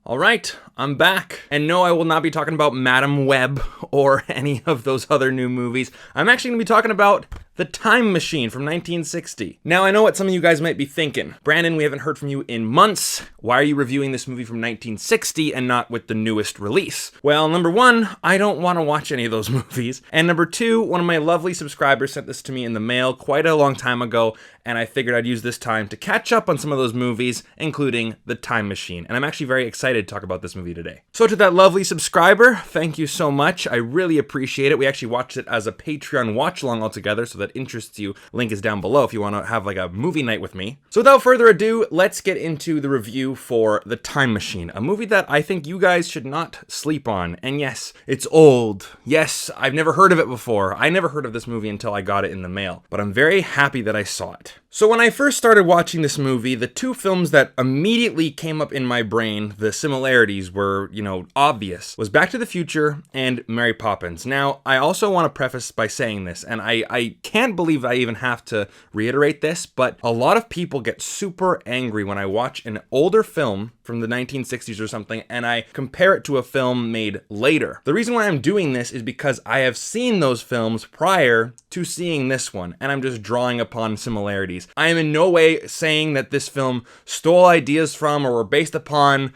All right, I'm back. And no, I will not be talking about Madam Web or any of those other new movies. I'm actually going to be talking about The Time Machine from 1960. Now, I know what some of you guys might be thinking. Brandon, we haven't heard from you in months. Why are you reviewing this movie from 1960 and not with the newest release? Well, number one, I don't want to watch any of those movies. And number two, one of my lovely subscribers sent this to me in the mail quite a long time ago, and I figured I'd use this time to catch up on some of those movies, including The Time Machine. And I'm actually very excited to talk about this movie today. So to that lovely subscriber, thank you so much. I really appreciate it. We actually watched it as a Patreon watch-along altogether, so that interests you. Link is down below if you want to have like a movie night with me. So without further ado, let's get into the review for The Time Machine, a movie that I think you guys should not sleep on. And yes, it's old. Yes, I've never heard of it before. I never heard of this movie until I got it in the mail, but I'm very happy that I saw it. So when I first started watching this movie, the two films that immediately came up in my brain, the similarities were, obvious, was Back to the Future and Mary Poppins. Now, I also want to preface by saying this, and I can't believe I even have to reiterate this, but a lot of people get super angry when I watch an older film from the 1960s or something, and I compare it to a film made later. The reason why I'm doing this is because I have seen those films prior to seeing this one, and I'm just drawing upon similarities. I am in no way saying that this film stole ideas from or were based upon.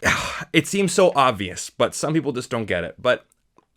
It seems so obvious, but some people just don't get it. But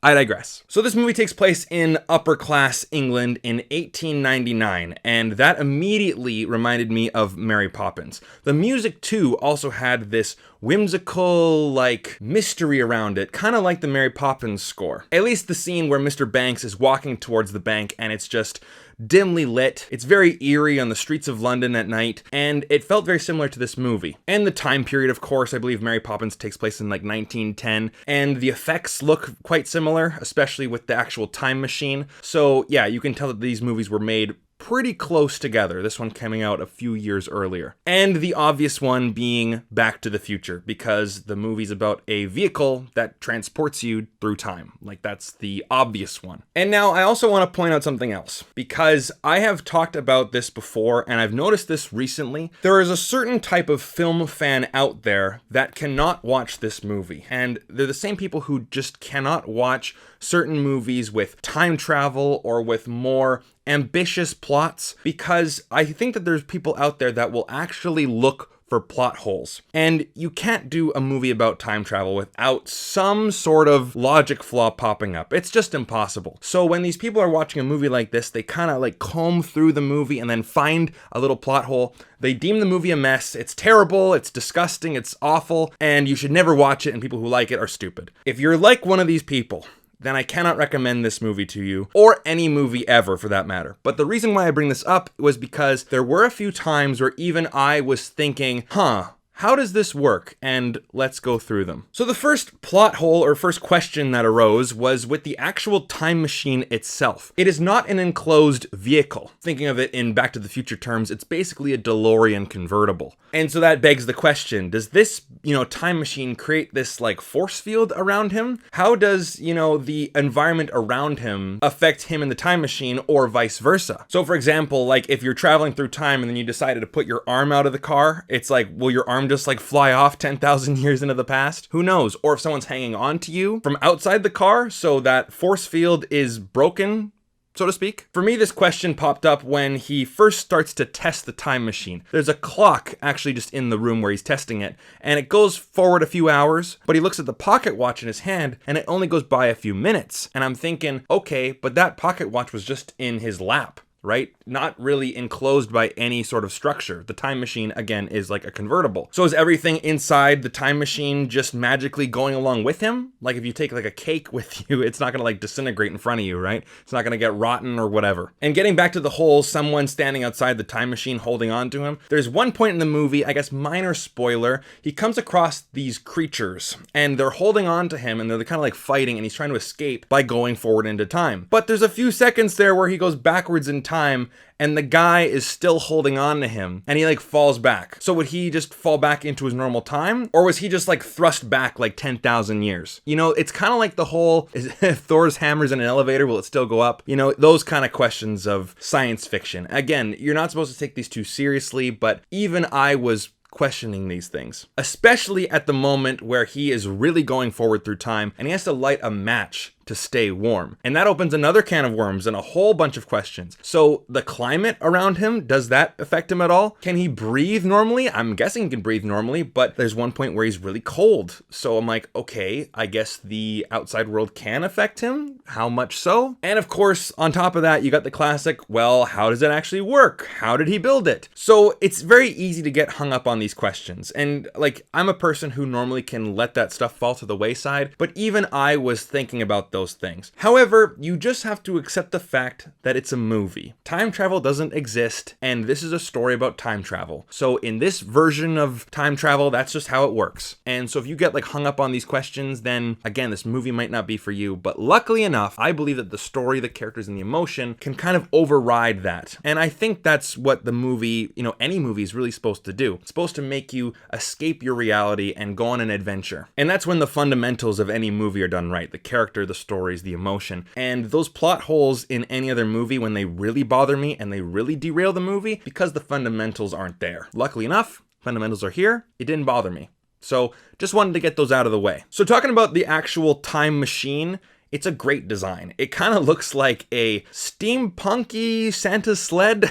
I digress. So this movie takes place in upper class England in 1899, and that immediately reminded me of Mary Poppins. The music too also had this whimsical, mystery around it, kind of like the Mary Poppins score. At least the scene where Mr. Banks is walking towards the bank and it's just dimly lit. It's very eerie on the streets of London at night, and it felt very similar to this movie. And the time period, of course, I believe Mary Poppins takes place in 1910, and the effects look quite similar, especially with the actual time machine. So yeah, you can tell that these movies were made pretty close together, this one coming out a few years earlier. And the obvious one being Back to the Future, because the movie's about a vehicle that transports you through time. That's the obvious one. And now I also want to point out something else, because I have talked about this before, and I've noticed this recently. There is a certain type of film fan out there that cannot watch this movie, and they're the same people who just cannot watch certain movies with time travel or with more ambitious plots, because I think that there's people out there that will actually look for plot holes. And you can't do a movie about time travel without some sort of logic flaw popping up. It's just impossible. So when these people are watching a movie like this, they kind of comb through the movie and then find a little plot hole. They deem the movie a mess. It's terrible, it's disgusting, it's awful, and you should never watch it, and people who like it are stupid. If you're like one of these people, then I cannot recommend this movie to you, or any movie ever for that matter. But the reason why I bring this up was because there were a few times where even I was thinking, how does this work? And let's go through them. So the first plot hole or first question that arose was with the actual time machine itself. It is not an enclosed vehicle. Thinking of it in Back to the Future terms, it's basically a DeLorean convertible. And so that begs the question, does this, time machine create this force field around him? How does, the environment around him affect him in the time machine, or vice versa? So for example, if you're traveling through time and then you decided to put your arm out of the car, it's will your arm just fly off 10,000 years into the past? Who knows? Or if someone's hanging on to you from outside the car, so that force field is broken, so to speak. For me, this question popped up when he first starts to test the time machine. There's a clock actually just in the room where he's testing it, and it goes forward a few hours, but he looks at the pocket watch in his hand and it only goes by a few minutes. And I'm thinking, okay, but that pocket watch was just in his lap, right? Not really enclosed by any sort of structure. The time machine, again, is a convertible. So is everything inside the time machine just magically going along with him? If you take a cake with you, it's not gonna disintegrate in front of you, right? It's not gonna get rotten or whatever. And getting back to the whole someone standing outside the time machine holding on to him, there's one point in the movie, I guess minor spoiler, he comes across these creatures and they're holding on to him and they're kind of fighting, and he's trying to escape by going forward into time. But there's a few seconds there where he goes backwards in time and the guy is still holding on to him, and he falls back. So would he just fall back into his normal time, or was he just thrust back 10,000 years? It's kind of like the whole, if Thor's hammer's in an elevator, will it still go up? Those kind of questions of science fiction. Again, you're not supposed to take these too seriously, but even I was questioning these things, especially at the moment where he is really going forward through time and he has to light a match to stay warm. And that opens another can of worms and a whole bunch of questions. So the climate around him, does that affect him at all? Can he breathe normally? I'm guessing he can breathe normally, but there's one point where he's really cold. So I'm like, okay, I guess the outside world can affect him. How much so? And of course, on top of that, you got the classic, well, how does it actually work? How did he build it? So it's very easy to get hung up on these questions. And like, I'm a person who normally can let that stuff fall to the wayside, but even I was thinking about those things. However, you just have to accept the fact that it's a movie. Time travel doesn't exist, and this is a story about time travel. So in this version of time travel, that's just how it works. And so if you get like hung up on these questions, then again, this movie might not be for you. But luckily enough, I believe that the story, the characters, and the emotion can kind of override that. And I think that's what the movie, any movie is really supposed to do. It's supposed to make you escape your reality and go on an adventure. And that's when the fundamentals of any movie are done right. The character, the stories, the emotion. And those plot holes in any other movie, when they really bother me and they really derail the movie, because the fundamentals aren't there. Luckily enough, fundamentals are here. It didn't bother me. So just wanted to get those out of the way. So talking about the actual time machine, it's a great design. It kind of looks like a steampunky Santa sled.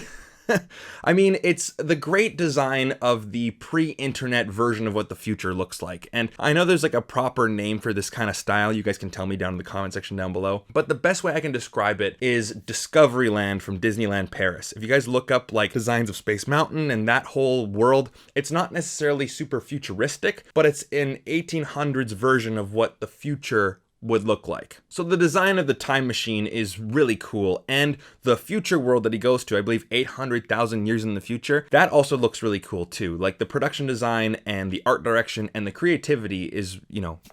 I mean, it's the great design of the pre-internet version of what the future looks like. And I know there's like a proper name for this kind of style. You guys can tell me down in the comment section down below. But the best way I can describe it is Discoveryland from Disneyland Paris. If you guys look up like designs of Space Mountain and that whole world, it's not necessarily super futuristic, but it's an 1800s version of what the future would look like. So the design of the time machine is really cool, and the future world that he goes to, I believe 800,000 years in the future, that also looks really cool too. Like the production design and the art direction and the creativity is,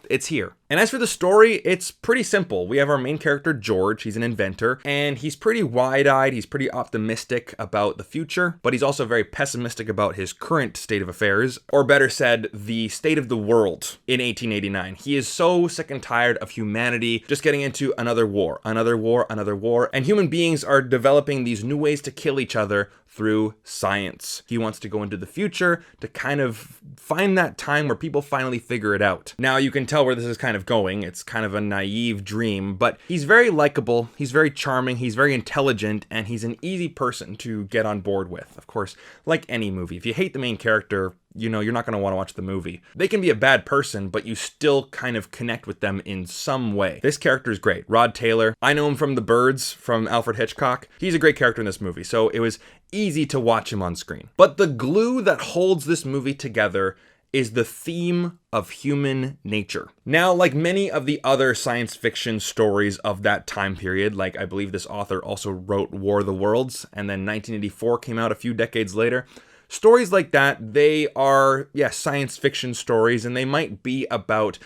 it's here. And as for the story, it's pretty simple. We have our main character, George. He's an inventor, and he's pretty wide-eyed. He's pretty optimistic about the future, but he's also very pessimistic about his current state of affairs, or better said, the state of the world in 1889. He is so sick and tired of humanity just getting into another war, and human beings are developing these new ways to kill each other through science. He wants to go into the future to kind of find that time where people finally figure it out. Now you can tell where this is kind of going. It's kind of a naive dream, but he's very likable, he's very charming, he's very intelligent, and he's an easy person to get on board with. Of course, like any movie, if you hate the main character, you're not going to want to watch the movie. They can be a bad person, but you still kind of connect with them in some way. This character is great. Rod Taylor. I know him from The Birds, from Alfred Hitchcock. He's a great character in this movie, so it was easy to watch him on screen. But the glue that holds this movie together is the theme of human nature. Now, like many of the other science fiction stories of that time period, like I believe this author also wrote War of the Worlds, and then 1984 came out a few decades later, stories like that, they are, science fiction stories, and they might be about,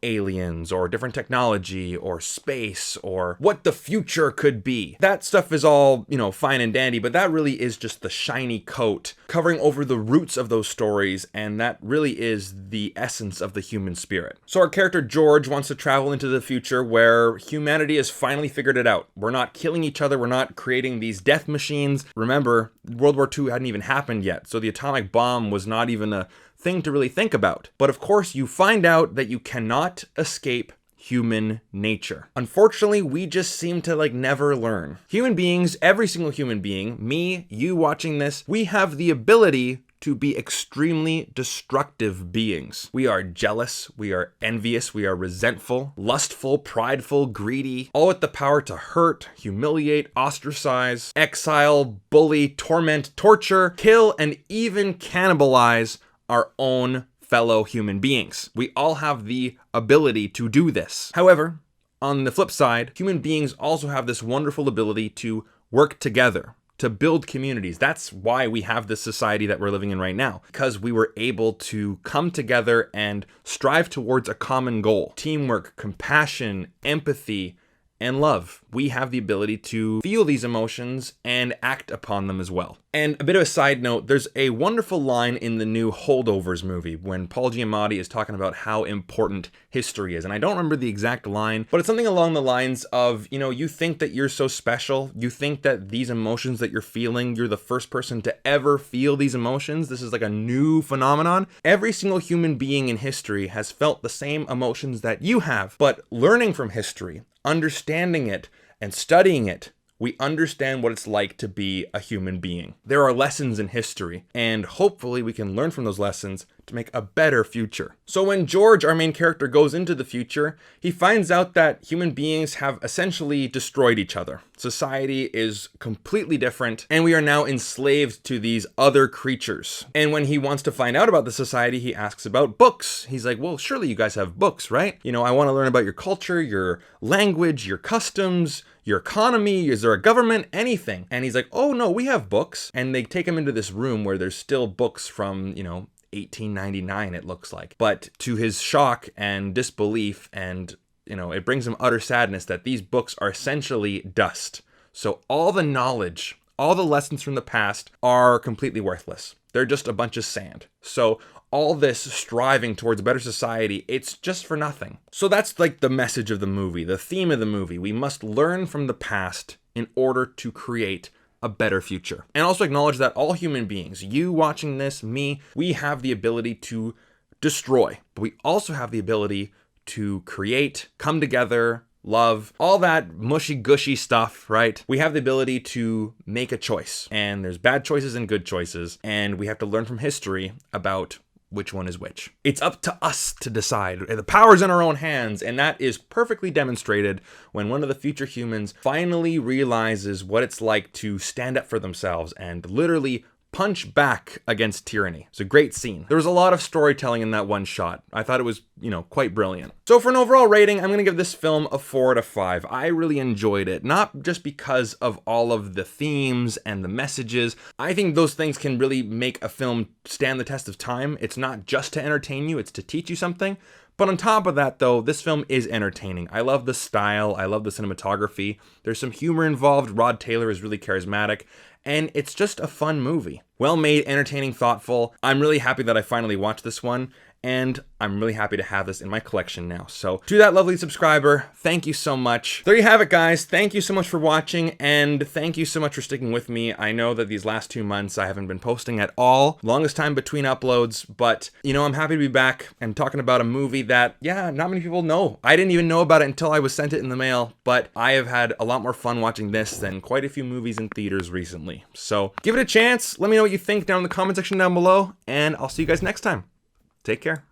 aliens or different technology or space or what the future could be. That stuff is all, fine and dandy, but that really is just the shiny coat covering over the roots of those stories, and that really is the essence of the human spirit. So our character George wants to travel into the future where humanity has finally figured it out. We're not killing each other, we're not creating these death machines. Remember, World War II hadn't even happened yet. So the atomic bomb was not even a thing to really think about. But of course, you find out that you cannot escape human nature. Unfortunately, we just seem to never learn. Human beings, every single human being, me, you watching this, we have the ability to be extremely destructive beings. We are jealous, we are envious, we are resentful, lustful, prideful, greedy, all with the power to hurt, humiliate, ostracize, exile, bully, torment, torture, kill, and even cannibalize our own fellow human beings. We all have the ability to do this. However, on the flip side, human beings also have this wonderful ability to work together, to build communities. That's why we have this society that we're living in right now, because we were able to come together and strive towards a common goal. Teamwork, compassion, empathy, and love. We have the ability to feel these emotions and act upon them as well. And a bit of a side note, there's a wonderful line in the new Holdovers movie when Paul Giamatti is talking about how important history is. And I don't remember the exact line, but it's something along the lines of, you think that you're so special. You think that these emotions that you're feeling, you're the first person to ever feel these emotions. This is like a new phenomenon. Every single human being in history has felt the same emotions that you have. But learning from history, understanding it, and studying it, we understand what it's like to be a human being. There are lessons in history, and hopefully we can learn from those lessons to make a better future. So when George, our main character, goes into the future, he finds out that human beings have essentially destroyed each other. Society is completely different, and we are now enslaved to these other creatures. And when he wants to find out about the society, he asks about books. He's like, well, surely you guys have books, right? I want to learn about your culture, your language, your customs, your economy, is there a government, anything? And he's like, oh no, we have books. And they take him into this room where there's still books from, 1899, it looks like. But to his shock and disbelief, and it brings him utter sadness that these books are essentially dust. So all the knowledge, all the lessons from the past are completely worthless. They're just a bunch of sand. So all this striving towards a better society, it's just for nothing. So that's like the message of the movie, the theme of the movie. We must learn from the past in order to create a better future. And also acknowledge that all human beings, you watching this, me, we have the ability to destroy, but we also have the ability to create, come together, love, all that mushy gushy stuff, right? We have the ability to make a choice, and there's bad choices and good choices, and we have to learn from history about which one is which. It's up to us to decide. The power's in our own hands, and that is perfectly demonstrated when one of the future humans finally realizes what it's like to stand up for themselves and literally punch back against tyranny. It's a great scene. There was a lot of storytelling in that one shot. I thought it was, quite brilliant. So for an overall rating, I'm gonna give this film a 4 out of 5. I really enjoyed it, not just because of all of the themes and the messages. I think those things can really make a film stand the test of time. It's not just to entertain you, it's to teach you something. But on top of that, though, this film is entertaining. I love the style, I love the cinematography. There's some humor involved. Rod Taylor is really charismatic, and it's just a fun movie. Well made, entertaining, thoughtful. I'm really happy that I finally watched this one, and I'm really happy to have this in my collection now. So to that lovely subscriber, thank you so much. There you have it, guys. Thank you so much for watching, and thank you so much for sticking with me. I know that these last 2 months I haven't been posting at all. Longest time between uploads, but I'm happy to be back and talking about a movie that, not many people know. I didn't even know about it until I was sent it in the mail, but I have had a lot more fun watching this than quite a few movies in theaters recently. So give it a chance. Let me know what you think down in the comment section down below, and I'll see you guys next time. Take care.